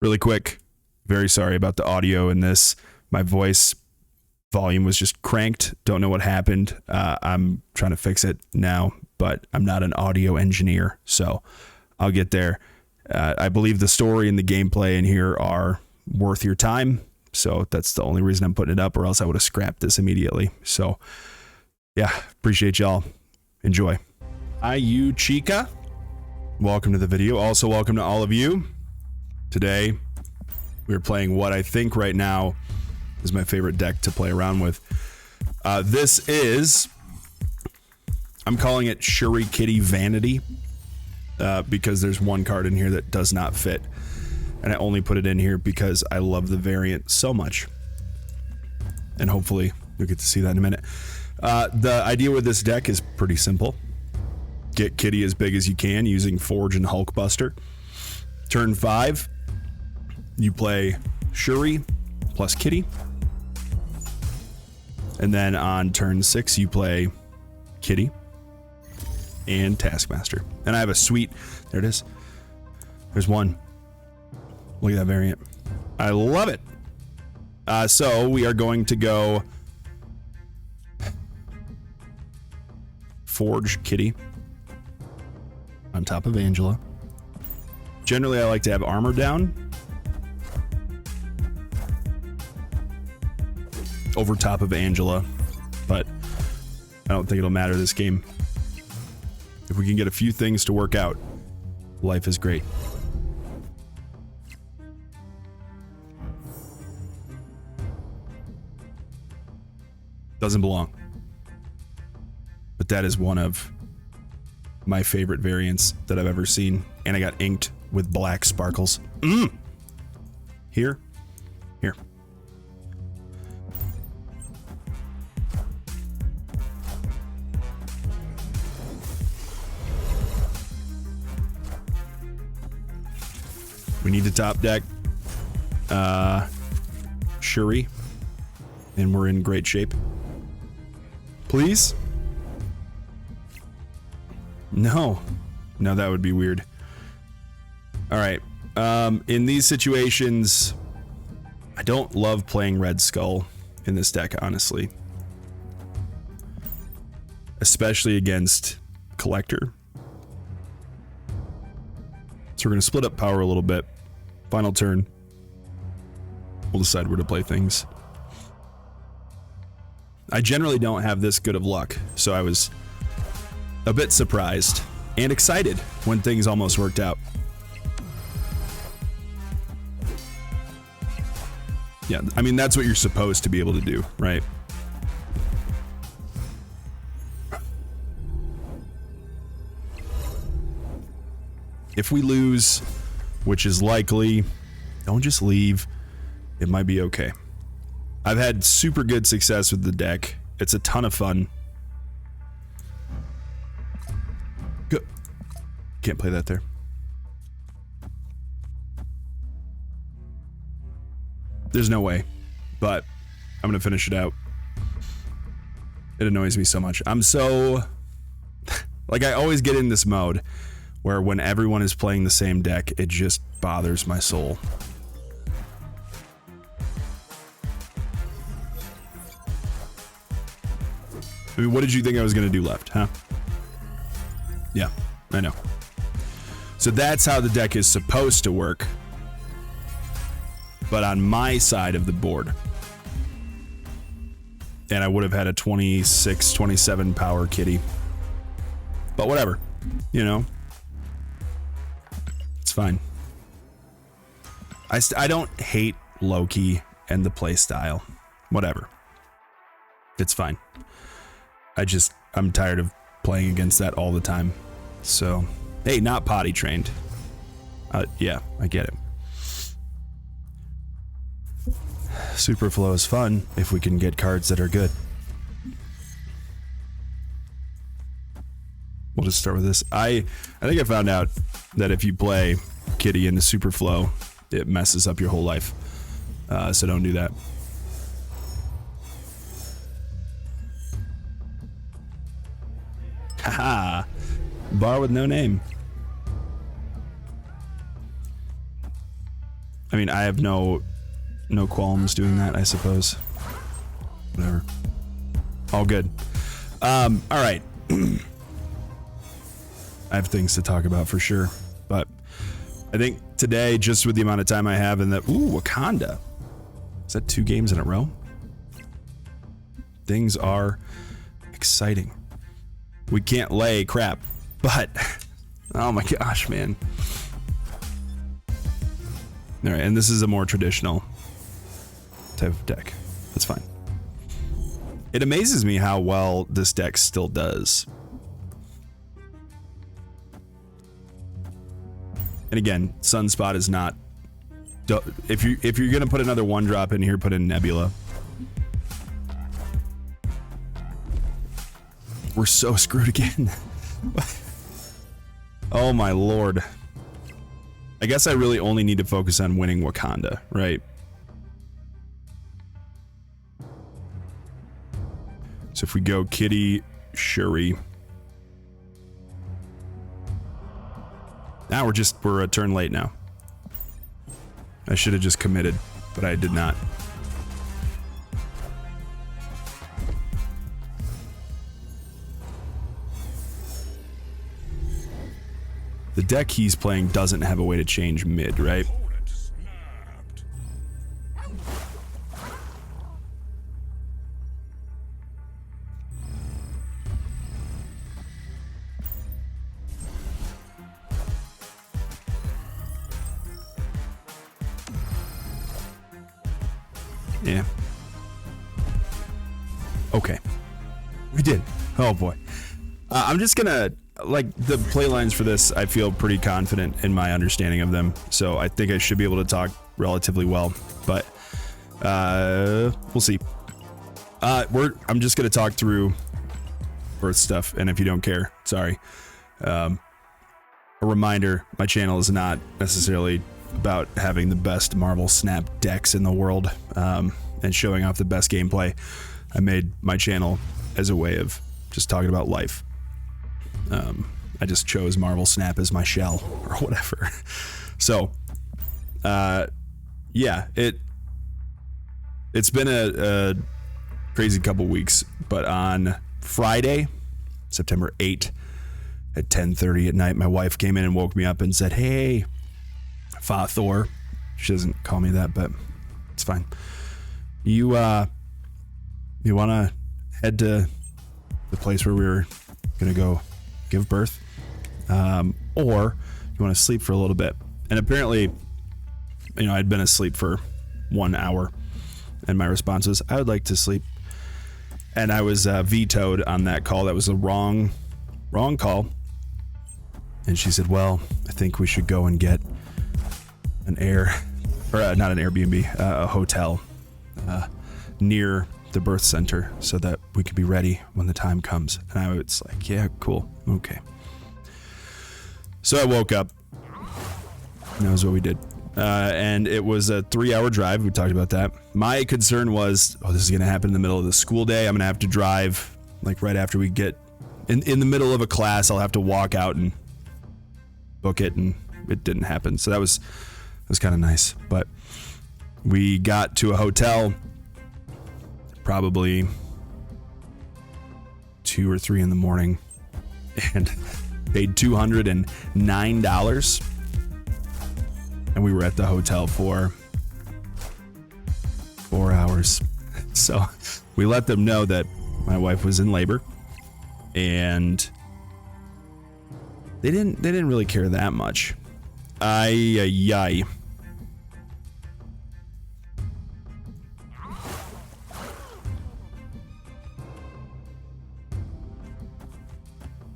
Really quick, very sorry about the audio in this. My voice volume was just cranked. Don't know what happened. I'm trying to fix it now, but I'm not an audio engineer, so I'll get there. I believe the story and the gameplay in here are worth your time, so that's the only reason I'm putting it up, or else I would have scrapped this immediately. So, yeah, appreciate y'all. Enjoy. Hi, you Chica. Welcome to the video. Also, welcome to all of you. Today, we're playing what I think right now is my favorite deck to play around with. This is, I'm calling it Shuri Kitty Vanity, because there's one card in here that does not fit. And I only put it in here because I love the variant so much. And hopefully you'll get to see that in a minute. The idea with this deck is pretty simple. Get Kitty as big as you can using Forge and Hulkbuster. Turn 5, you play Shuri plus Kitty. And then on turn 6, you play Kitty and Taskmaster. And I have a sweet, there it is. There's one. Look at that variant. I love it. So we are going to go Forge Kitty on top of Angela. Generally, I like to have armor down over top of Angela, but I don't think it'll matter this game. If we can get a few things to work out, life is great. Doesn't belong. But that is one of my favorite variants that I've ever seen. And I got inked with black sparkles. Here. Here. We need to top deck Shuri, and we're in great shape. Please? No, that would be weird. All right. In these situations, I don't love playing Red Skull in this deck, honestly. Especially against Collector. So we're going to split up power a little bit. Final turn. We'll decide where to play things. I generally don't have this good of luck, so I was a bit surprised and excited when things almost worked out. Yeah, I mean, that's what you're supposed to be able to do, right? If we lose, which is likely, don't just leave. It might be okay. I've had super good success with the deck. It's a ton of fun. Good. Can't play that there. There's no way, but I'm gonna finish it out. It annoys me so much. I'm so... like, I always get in this mode where when everyone is playing the same deck, it just bothers my soul. I mean, what did you think I was going to do left, huh? Yeah, I know. So that's how the deck is supposed to work. But on my side of the board. And I would have had a 26, 27 power Kitty. But whatever, you know. It's fine. I don't hate Loki and the play style. Whatever. It's fine. I'm tired of playing against that all the time. So, hey, not potty trained. Yeah, I get it. Superflow is fun if we can get cards that are good. We'll just start with this. I think I found out that if you play Kitty into Superflow, it messes up your whole life. So don't do that. Haha. Bar with no name. I mean, I have no qualms doing that, I suppose. Whatever. All good. All right. I have things to talk about for sure, but I think today, just with the amount of time I have in the Wakanda. Is that 2 games in a row? Things are exciting. We can't lay crap, but oh my gosh, man. All right, and this is a more traditional type of deck. That's fine. It amazes me how well this deck still does. And again, Sunspot is not. If you're gonna put another 1-drop in here, put in Nebula. We're so screwed again. Oh my lord. I guess I really only need to focus on winning Wakanda, right? So if we go Kitty Shuri. Now we're a turn late now. I should have just committed, but I did not. The deck he's playing doesn't have a way to change mid, right? Yeah. Okay. We did. Oh boy. I'm just gonna, like, the play lines for this, I feel pretty confident in my understanding of them. So I think I should be able to talk relatively well, but we'll see. I'm just gonna talk through birth stuff, and if you don't care, sorry. A reminder, my channel is not necessarily about having the best Marvel Snap decks in the world and showing off the best gameplay. I made my channel as a way of just talking about life. I just chose Marvel Snap as my shell or whatever. So, yeah, it's been a crazy couple weeks, but on Friday, September 8th at 10:30 at night, my wife came in and woke me up and said, "Hey, Fa Thor." She doesn't call me that, but it's fine. You want to head to the place where we were gonna go give birth, or you want to sleep for a little bit? And apparently, you know, I'd been asleep for 1 hour, and my response was, "I would like to sleep." And I was vetoed on that call. That was the wrong call. And she said, "Well, I think we should go and get not an Airbnb, a hotel near the birth center so that we could be ready when the time comes." And I was like, "Yeah, cool, okay." So I woke up, and that was what we did. And it was a 3-hour drive. We talked about that. My concern was, this is going to happen in the middle of the school day. I'm going to have to drive, like, right after we get in the middle of a class. I'll have to walk out and book it, and it didn't happen. So that was kind of nice. But we got to a hotel probably 2 or 3 in the morning and paid $209. And we were at the hotel for 4 hours. So we let them know that my wife was in labor, and they didn't really care that much. Ay.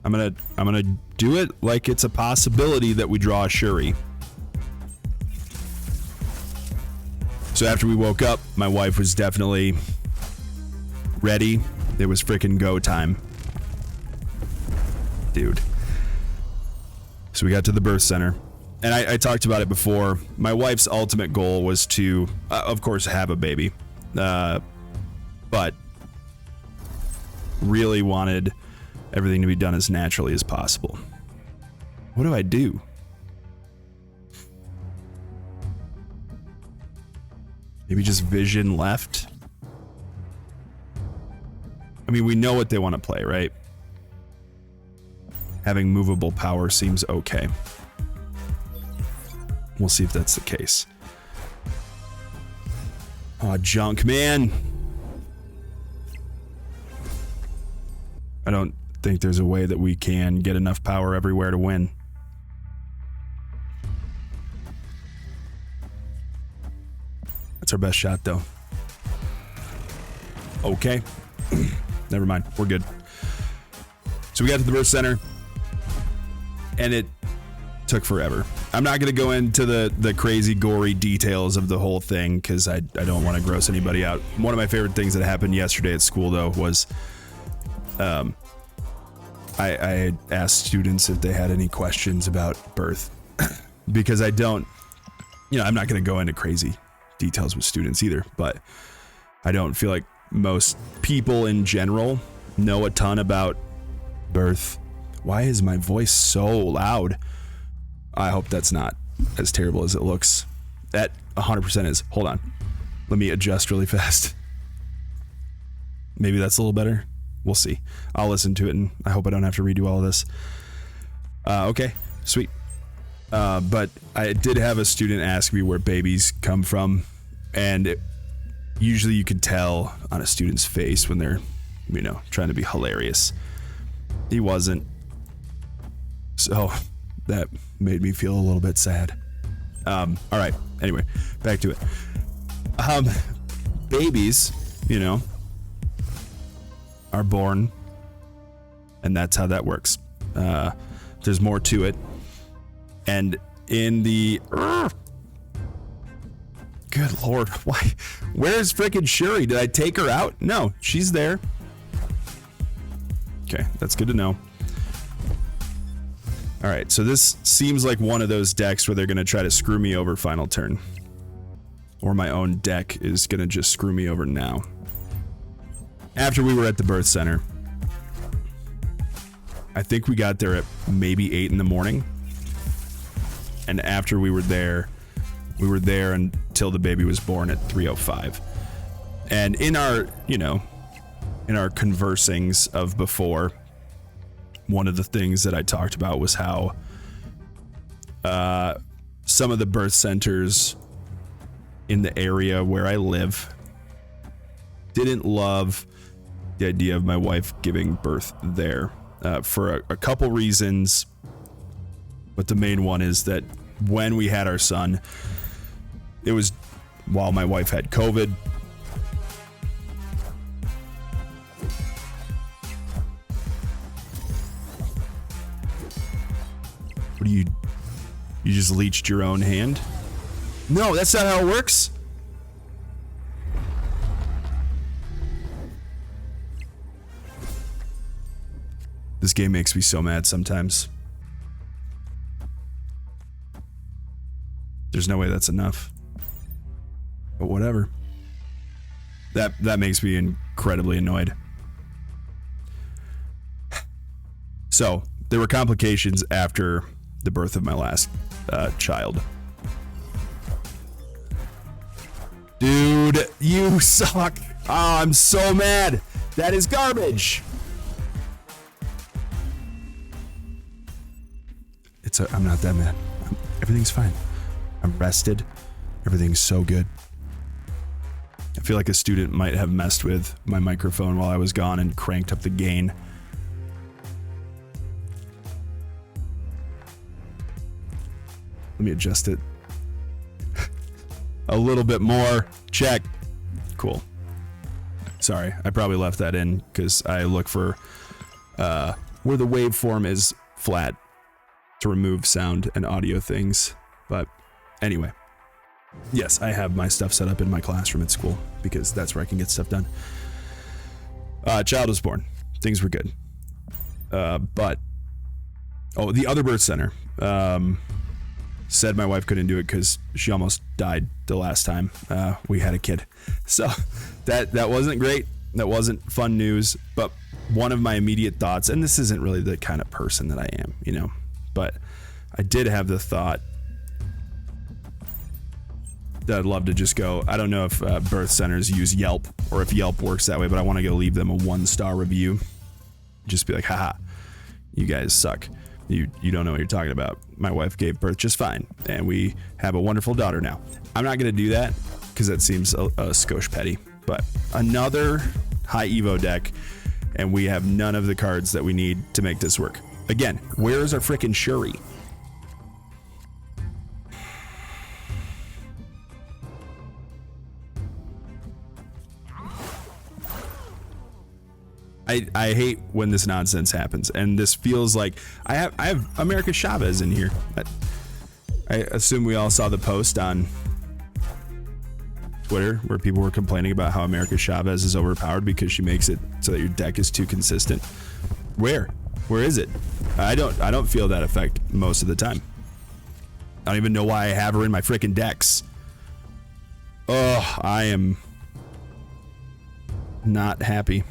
I'm gonna do it like it's a possibility that we draw a Shuri. So after we woke up, my wife was definitely ready. It was freaking go time. Dude. So we got to the birth center. And I talked about it before. My wife's ultimate goal was to, of course, have a baby. But really wanted everything to be done as naturally as possible. What do I do? Maybe just vision left. I mean, we know what they want to play, right? Having movable power seems okay. We'll see if that's the case. Oh, junk, man. I don't think there's a way that we can get enough power everywhere to win. That's our best shot, though. Okay. Never mind. We're good. So we got to the birth center, and it took forever. I'm not going to go into the crazy, gory details of the whole thing because I don't want to gross anybody out. One of my favorite things that happened yesterday at school, though, was I had asked students if they had any questions about birth because I don't, I'm not going to go into crazy details with students either, but I don't feel like most people in general know a ton about birth. Why is my voice so loud? I hope that's not as terrible as it looks. That 100% is. Hold on. Let me adjust really fast. Maybe that's a little better. We'll see. I'll listen to it, and I hope I don't have to redo all of this. Okay, sweet. But I did have a student ask me where babies come from, and usually you can tell on a student's face when they're, trying to be hilarious. He wasn't. So that made me feel a little bit sad. All right. Anyway, back to it. Babies, are born, and that's how that works. There's more to it. And in the... Good Lord. Why? Where's frickin' Shuri? Did I take her out? No, she's there. Okay, that's good to know. All right, so this seems like one of those decks where they're going to try to screw me over final turn. Or my own deck is going to just screw me over now. After we were at the birth center, I think we got there at maybe 8 in the morning. And after we were there until the baby was born at 3:05. And in our, in our conversing's of before, one of the things that I talked about was how some of the birth centers in the area where I live didn't love the idea of my wife giving birth there for a couple reasons. But the main one is that when we had our son, it was while my wife had COVID. What do you just leached your own hand? No, that's not how it works. This game makes me so mad sometimes. There's no way that's enough. But whatever. That makes me incredibly annoyed. So, there were complications after the birth of my last child. Dude, you suck. Oh, I'm so mad. That is garbage. I'm not that mad. Everything's fine. I'm rested. Everything's so good. I feel like a student might have messed with my microphone while I was gone and cranked up the gain. Let me adjust it. A little bit more. Check. Cool. Sorry, I probably left that in because I look for where the waveform is flat to remove sound and audio things. But anyway, yes, I have my stuff set up in my classroom at school because that's where I can get stuff done. Child was born. Things were good. But the other birth center said my wife couldn't do it because she almost died the last time we had a kid. So that wasn't great. That wasn't fun news. But one of my immediate thoughts, and this isn't really the kind of person that I am, but I did have the thought, I'd love to just go. I don't know if birth centers use Yelp or if Yelp works that way, but I want to go leave them a 1-star review. Just be like, haha, you guys suck. You don't know what you're talking about. My wife gave birth just fine, and we have a wonderful daughter now. I'm not going to do that because that seems a skosh petty. But another high Evo deck, and we have none of the cards that we need to make this work. Again, where is our frickin' Shuri? I hate when this nonsense happens, and this feels like I have America Chavez in here. I assume we all saw the post on Twitter where people were complaining about how America Chavez is overpowered because she makes it so that your deck is too consistent. Where is it? I don't feel that effect most of the time. I don't even know why I have her in my freaking decks. Oh, I am not happy.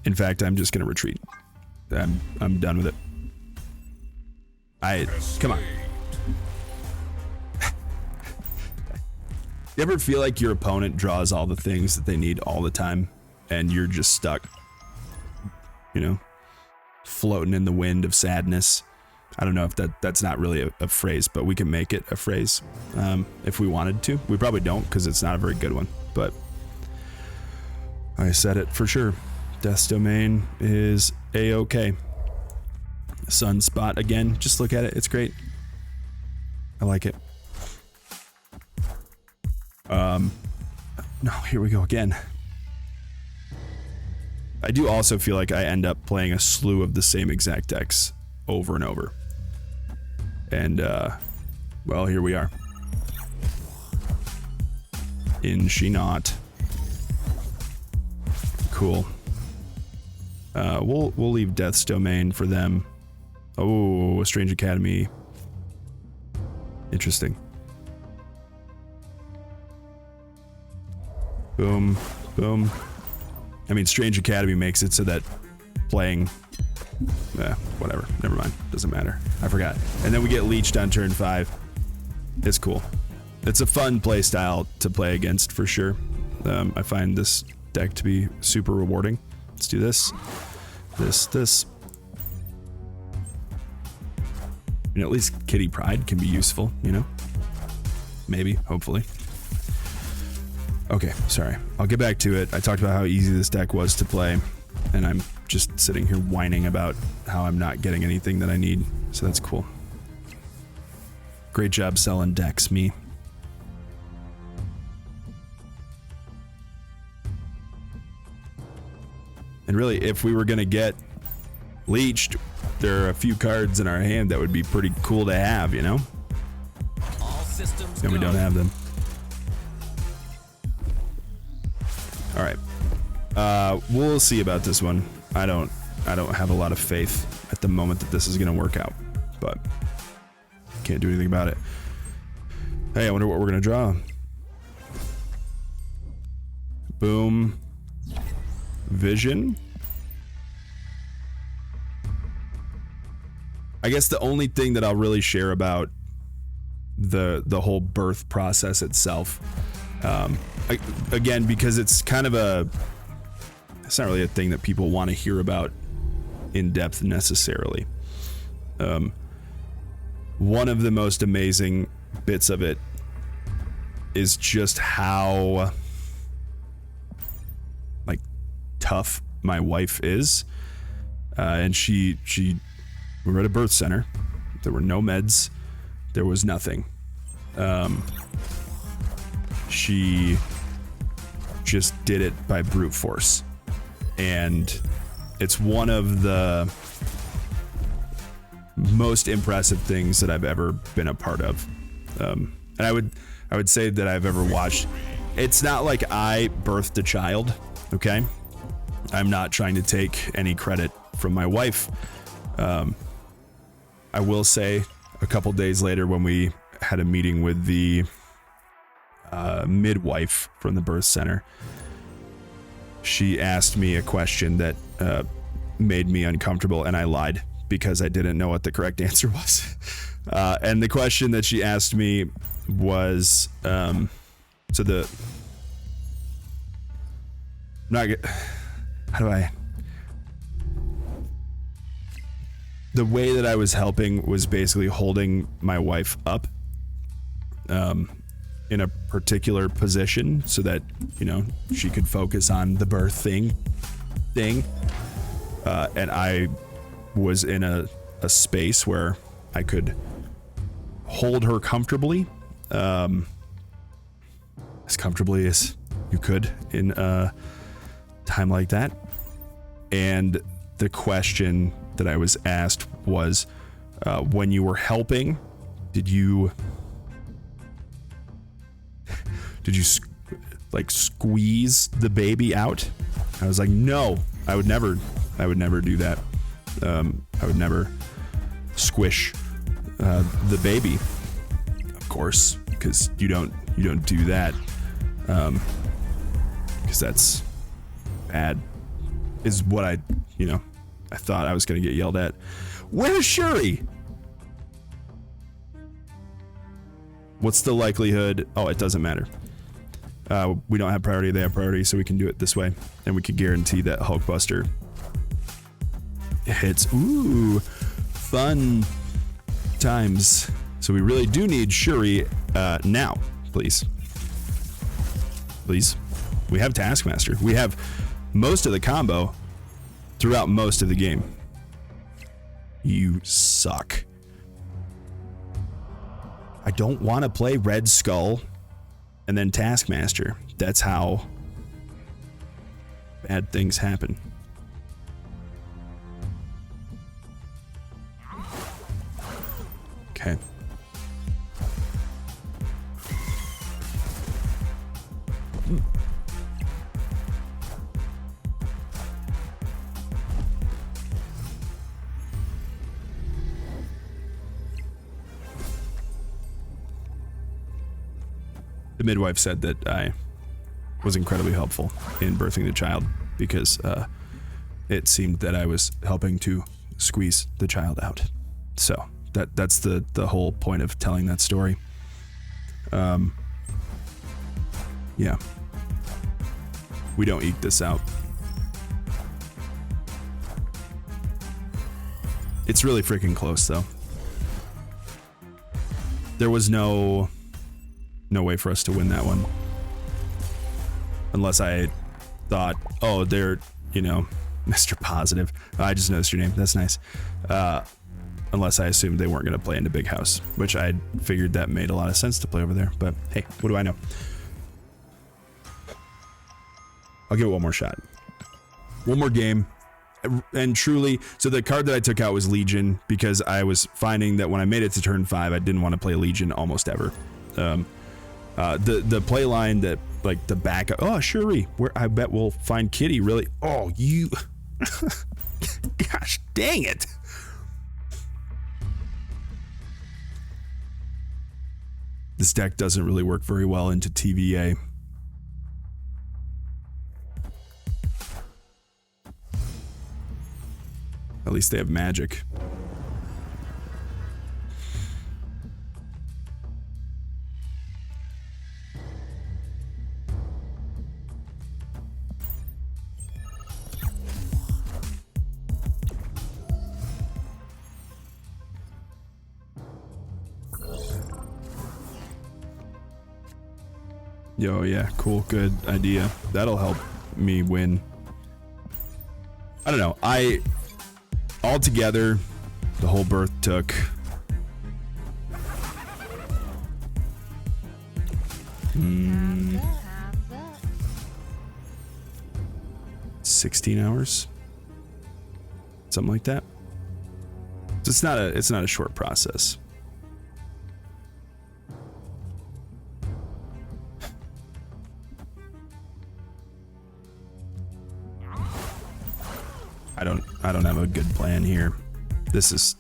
In fact, I'm just gonna retreat. I'm done with it. Come on. You ever feel like your opponent draws all the things that they need all the time, and you're just stuck, you know, floating in the wind of sadness? I don't know if that's not really a phrase, but we can make it a phrase if we wanted to. We probably don't because it's not a very good one, but I said it for sure. Death's Domain is A-okay. Sunspot again. Just look at it. It's great. I like it. No, here we go again. I do also feel like I end up playing a slew of the same exact decks over and over. And, well, here we are. In she not. Cool. We'll leave Death's Domain for them. Oh, a Strange Academy. Interesting. Boom, boom. I mean, Strange Academy makes it so that playing... whatever. Never mind. Doesn't matter. I forgot. And then we get leeched on turn 5. It's cool. It's a fun play style to play against for sure. I find this deck to be super rewarding. Let's do this. This. You know, at least Kitty Pride can be useful, you know? Maybe, hopefully. Okay, sorry. I'll get back to it. I talked about how easy this deck was to play, and I'm just sitting here whining about how I'm not getting anything that I need, so that's cool. Great job selling decks, me. And really, if we were gonna get leeched, there are a few cards in our hand that would be pretty cool to have, you know? And we don't have them. Alright. We'll see about this one. I don't have a lot of faith at the moment that this is gonna work out, but can't do anything about it. Hey, I wonder what we're gonna draw. Boom. Vision. I guess the only thing that I'll really share about the whole birth process itself, again, because it's kind of it's not really a thing that people want to hear about in depth necessarily. One of the most amazing bits of it is just how tough my wife is, and we were at a birth center. There were no meds. There was nothing. She just did it by brute force, and it's one of the most impressive things that I've ever been a part of. And I would say that I've ever watched. It's not like I birthed a child, okay? I'm not trying to take any credit from my wife. I will say a couple days later when we had a meeting with the midwife from the birth center, she asked me a question that made me uncomfortable, and I lied because I didn't know what the correct answer was. And the question that she asked me was, how do I... The way that I was helping was basically holding my wife up in a particular position so that, you know, she could focus on the birth thing. And I was in a space where I could hold her comfortably, as comfortably as you could in a time like that. And the question that I was asked was, when you were helping, did you like squeeze the baby out? I was like, no, I would never do that. I would never squish the baby, of course, because you don't do that, because that's bad, is what I thought I was gonna get yelled at. Where's Shuri? What's the likelihood? Oh, it doesn't matter. We don't have priority, they have priority, so we can do it this way. And we can guarantee that Hulkbuster hits. Ooh, fun times. So we really do need Shuri now, please. Please. We have Taskmaster. We have most of the combo throughout most of the game. You suck. I don't want to play Red Skull and then Taskmaster. That's how bad things happen. Okay. The midwife said that I was incredibly helpful in birthing the child because it seemed that I was helping to squeeze the child out. So that's the whole point of telling that story. Yeah. We don't eke this out. It's really freaking close though. There was no way for us to win that one. Unless I thought, oh, they're, Mr. Positive. I just noticed your name. That's nice. Unless I assumed they weren't going to play in the big house, which I figured that made a lot of sense to play over there. But hey, what do I know? I'll give it one more shot. One more game. And truly, so the card that I took out was Legion because I was finding that when I made it to turn 5, I didn't want to play Legion almost ever. The play line that like the back, oh Shuri, where I bet we'll find Kitty. Really? Oh, you, gosh, dang it! This deck doesn't really work very well into TVA. At least they have magic. Yo, yeah, cool, good idea. That'll help me win. I don't know. Altogether, the whole birth took 16 hours, something like that. So it's not a short process. I don't have a good plan here. This is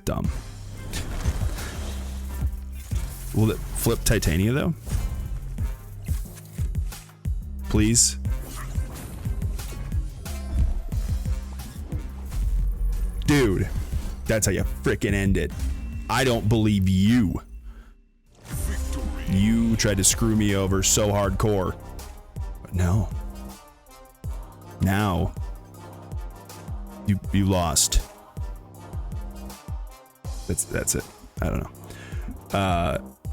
dumb. Will it flip Titania though? Please. Dude. That's how you frickin' end it. I don't believe you. You tried to screw me over so hardcore. But no. Now, you lost. That's it. I don't know.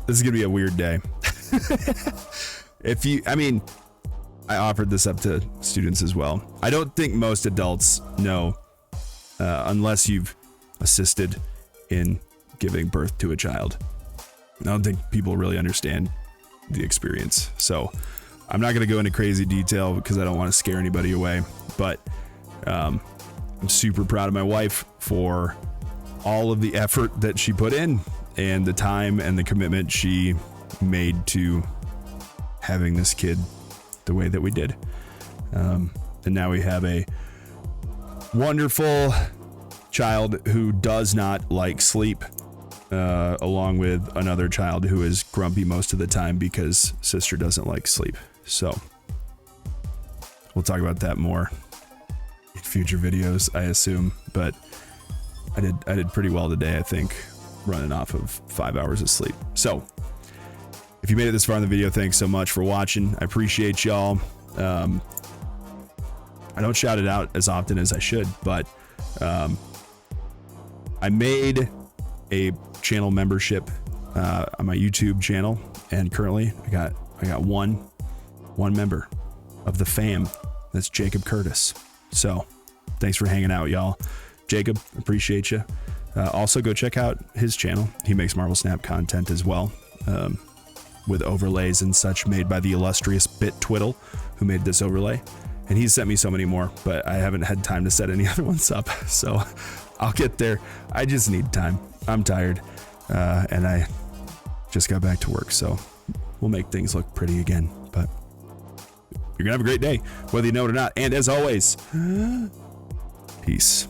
This is gonna be a weird day. I offered this up to students as well. I don't think most adults know, unless you've assisted in giving birth to a child. I don't think people really understand the experience. So I'm not going to go into crazy detail because I don't want to scare anybody away. But I'm super proud of my wife for all of the effort that she put in and the time and the commitment she made to having this kid the way that we did. And now we have a wonderful child who does not like sleep, along with another child who is grumpy most of the time because sister doesn't like sleep. So we'll talk about that more in future videos, I assume, but I did pretty well today, I think, running off of 5 hours of sleep. So if you made it this far in the video, thanks so much for watching. I appreciate y'all. I don't shout it out as often as I should, but I made a channel membership on my YouTube channel, and currently I got one member of the fam. That's Jacob Curtis. So thanks for hanging out, y'all. Jacob, appreciate you. Also go check out his channel. He makes Marvel Snap content as well, with overlays and such made by the illustrious Bit Twiddle, who made this overlay. And he's sent me so many more, but I haven't had time to set any other ones up. So I'll get there. I just need time. I'm tired. And I just got back to work. So we'll make things look pretty again. But you're going to have a great day, whether you know it or not. And as always, peace.